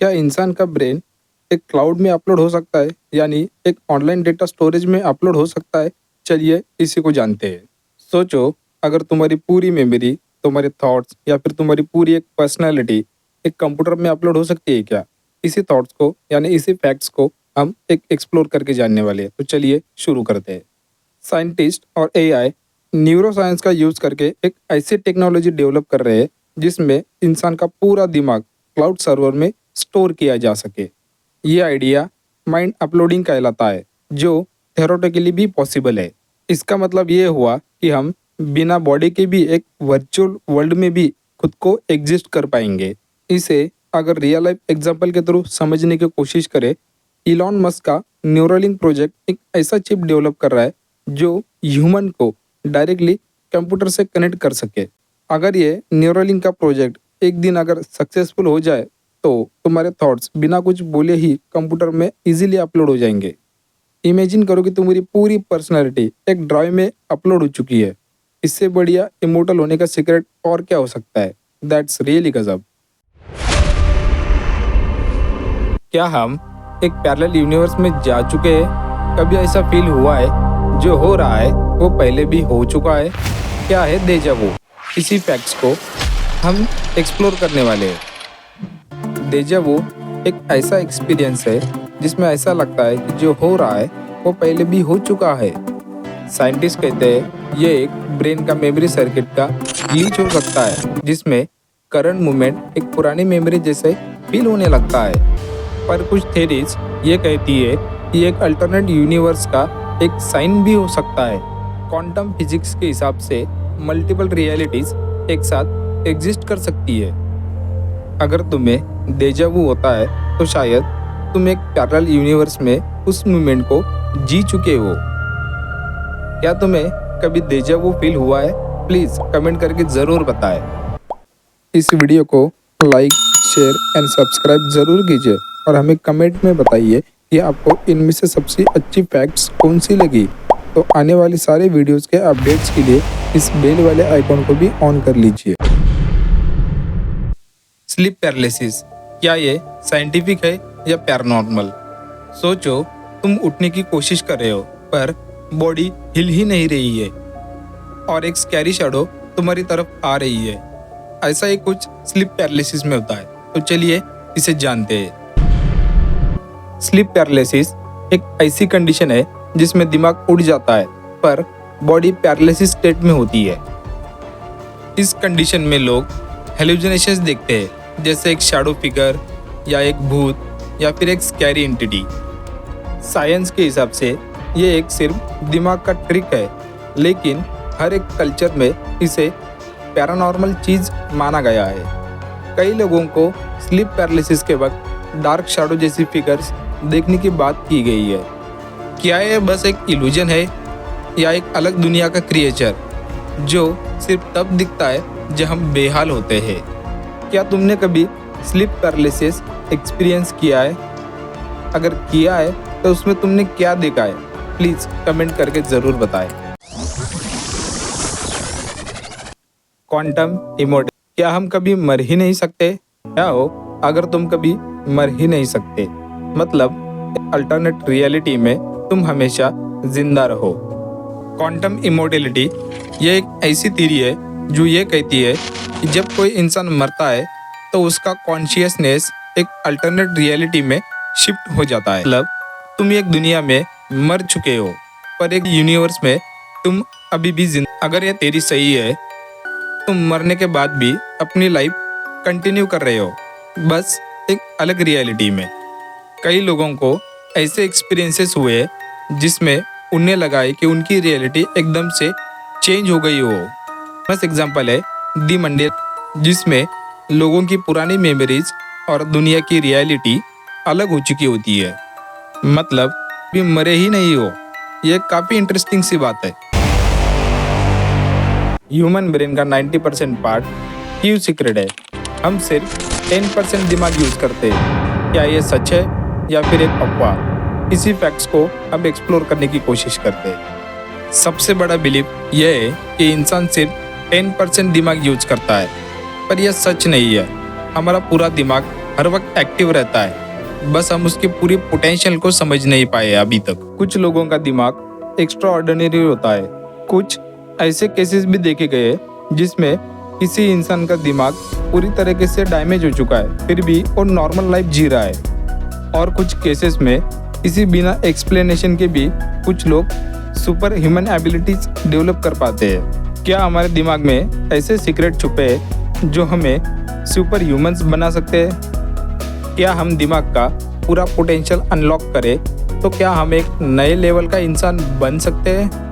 क्या इंसान का ब्रेन एक क्लाउड में अपलोड हो सकता है, यानी एक ऑनलाइन डेटा स्टोरेज में अपलोड हो सकता है? चलिए इसी को जानते हैं। सोचो, अगर तुम्हारी पूरी मेमोरी, तुम्हारे थॉट्स या फिर तुम्हारी पूरी एक पर्सनैलिटी एक कंप्यूटर में अपलोड हो सकती है क्या? इसी थॉट्स को यानी इसी फैक्ट्स को हम एक एक्सप्लोर करके जानने वाले हैं। तो चलिए शुरू करते हैं। साइंटिस्ट और एआई न्यूरो साइंस का यूज करके एक ऐसी टेक्नोलॉजी डेवलप कर रहे हैं जिसमें इंसान का पूरा दिमाग क्लाउड सर्वर में स्टोर किया जा सके। ये आइडिया माइंड अपलोडिंग कहलाता है, जो थ्योरेटिकली भी पॉसिबल है। इसका मतलब ये हुआ कि हम बिना बॉडी के भी एक वर्चुअल वर्ल्ड में भी खुद को एग्जिस्ट कर पाएंगे। इसे अगर रियल लाइफ एग्जांपल के थ्रू समझने की कोशिश करें, इलॉन मस्क का न्यूरोलिंक प्रोजेक्ट एक ऐसा चिप डेवलप कर रहा है जो ह्यूमन को डायरेक्टली कंप्यूटर से कनेक्ट कर सके। अगर ये न्यूरोलिंक का प्रोजेक्ट एक दिन अगर सक्सेसफुल हो जाए तो तुम्हारे थॉट्स बिना कुछ बोले ही कंप्यूटर में इजीली अपलोड हो जाएंगे। इमेजिन करो कि तुम्हारी पूरी पर्सनालिटी एक ड्राइव में अपलोड हो चुकी है। इससे बढ़िया इमोर्टल होने का सीक्रेट और क्या हो सकता है? दैट्स रियली गजब। क्या हम एक पैरेलल यूनिवर्स में जा चुके हैं? कभी ऐसा फील हुआ है जो हो रहा है वो पहले भी हो चुका है? क्या है डेजा वू? इसी फैक्ट्स को हम एक्सप्लोर करने वाले हैं। डेजा वू एक ऐसा एक्सपीरियंस है जिसमें ऐसा लगता है कि जो हो रहा है वो पहले भी हो चुका है। साइंटिस्ट कहते हैं ये एक ब्रेन का मेमोरी सर्किट का ग्लिच हो सकता है, जिसमें करंट मूवमेंट एक पुरानी मेमोरी जैसे फील होने लगता है। पर कुछ थेरीज ये कहती है कि एक अल्टरनेट यूनिवर्स का एक साइन भी हो सकता है। क्वांटम फिजिक्स के हिसाब से मल्टीपल रियलिटीज एक साथ एग्जिस्ट कर सकती है। अगर तुम्हें डेजा वू होता है तो शायद तुम एक पैरेलल यूनिवर्स में उस मोमेंट को जी चुके हो। क्या तुम्हें कभी डेजा वू फील हुआ है? प्लीज कमेंट करके जरूर बताएं। इस वीडियो को लाइक, शेयर एंड सब्सक्राइब जरूर कीजिए और हमें कमेंट में बताइए कि आपको इनमें से सबसे अच्छी फैक्ट्स कौन सी लगी। तो आने वाली सारे वीडियोस के अपडेट्स के लिए इस बेल वाले आइकॉन को भी ऑन कर लीजिए। स्लीप पैरालिसिस, क्या ये साइंटिफिक है या पैरानॉर्मल? सोचो, तुम उठने की कोशिश कर रहे हो पर बॉडी हिल ही नहीं रही है और एक स्कैरी शैडो तुम्हारी तरफ आ रही है। ऐसा ही कुछ स्लीप पैरालिसिस में होता है। तो चलिए इसे जानते हैं। स्लीप पैरालिसिस एक ऐसी कंडीशन है जिसमें दिमाग उड़ जाता है पर बॉडी पैरालिसिस स्टेट में होती है। इस कंडीशन में लोग हेलुसिनेशंस देखते हैं, जैसे एक शैडो फिगर या एक भूत या फिर एक स्कैरी एंटिटी। साइंस के हिसाब से ये एक सिर्फ दिमाग का ट्रिक है, लेकिन हर एक कल्चर में इसे पैरानॉर्मल चीज माना गया है। कई लोगों को स्लीप पैरालिसिस के वक्त डार्क शैडो जैसी फिगर्स देखने की बात की गई है। क्या यह बस एक इल्यूजन है या एक अलग दुनिया का क्रिएचर जो सिर्फ तब दिखता है जब हम बेहाल होते हैं? क्या तुमने कभी स्लीप पैरालिसिस एक्सपीरियंस किया है? अगर किया है तो उसमें तुमने क्या देखा है? प्लीज कमेंट करके जरूर बताएं। क्वांटम इमोर्टल, क्या हम कभी मर ही नहीं सकते? क्या हो अगर तुम कभी मर ही नहीं सकते? मतलब अल्टरनेट रियलिटी में तुम हमेशा जिंदा रहो। क्वांटम इमोर्टैलिटी ये एक ऐसी थ्योरी है जो ये कहती है कि जब कोई इंसान मरता है तो उसका कॉन्शियसनेस एक अल्टरनेट रियलिटी में शिफ्ट हो जाता है। मतलब तुम एक दुनिया में मर चुके हो पर एक यूनिवर्स में तुम अभी भी जिंदा। अगर ये थ्योरी सही है, तुम मरने के बाद भी अपनी लाइफ कंटिन्यू कर रहे हो, बस एक अलग रियलिटी में। कई लोगों को ऐसे एक्सपीरियंसेस हुए जिसमें उन्हें लगा है कि उनकी रियलिटी एकदम से चेंज हो गई हो। बस एग्जांपल है दी मंडे, जिसमें लोगों की पुरानी मेमोरीज और दुनिया की रियलिटी अलग हो चुकी होती है। मतलब भी मरे ही नहीं हो। ये काफ़ी इंटरेस्टिंग सी बात है। ह्यूमन ब्रेन का 90% पार्ट क्यों सीक्रेट है? हम सिर्फ 10% दिमाग यूज करते हैं। क्या ये सच है या फिर एक अफवाह? इसी फैक्ट्स को हम एक्सप्लोर करने की कोशिश करते हैं। सबसे बड़ा बिलीफ यह है कि इंसान सिर्फ 10% दिमाग यूज करता है, पर यह सच नहीं है। हमारा पूरा दिमाग हर वक्त एक्टिव रहता है, बस हम उसके पूरी पोटेंशियल को समझ नहीं पाए अभी तक। कुछ लोगों का दिमाग एक्स्ट्रा ऑर्डिनरी होता है। कुछ ऐसे केसेस भी देखे गए जिसमें किसी इंसान का दिमाग पूरी तरीके से डैमेज हो चुका है, फिर भी वो नॉर्मल लाइफ जी रहा है। और कुछ केसेस में किसी बिना एक्सप्लेनेशन के भी कुछ लोग सुपर ह्यूमन एबिलिटीज डेवलप कर पाते हैं। क्या हमारे दिमाग में ऐसे सीक्रेट छुपे हैं जो हमें सुपर ह्यूमंस बना सकते हैं? क्या हम दिमाग का पूरा पोटेंशियल अनलॉक करें तो क्या हम एक नए लेवल का इंसान बन सकते हैं?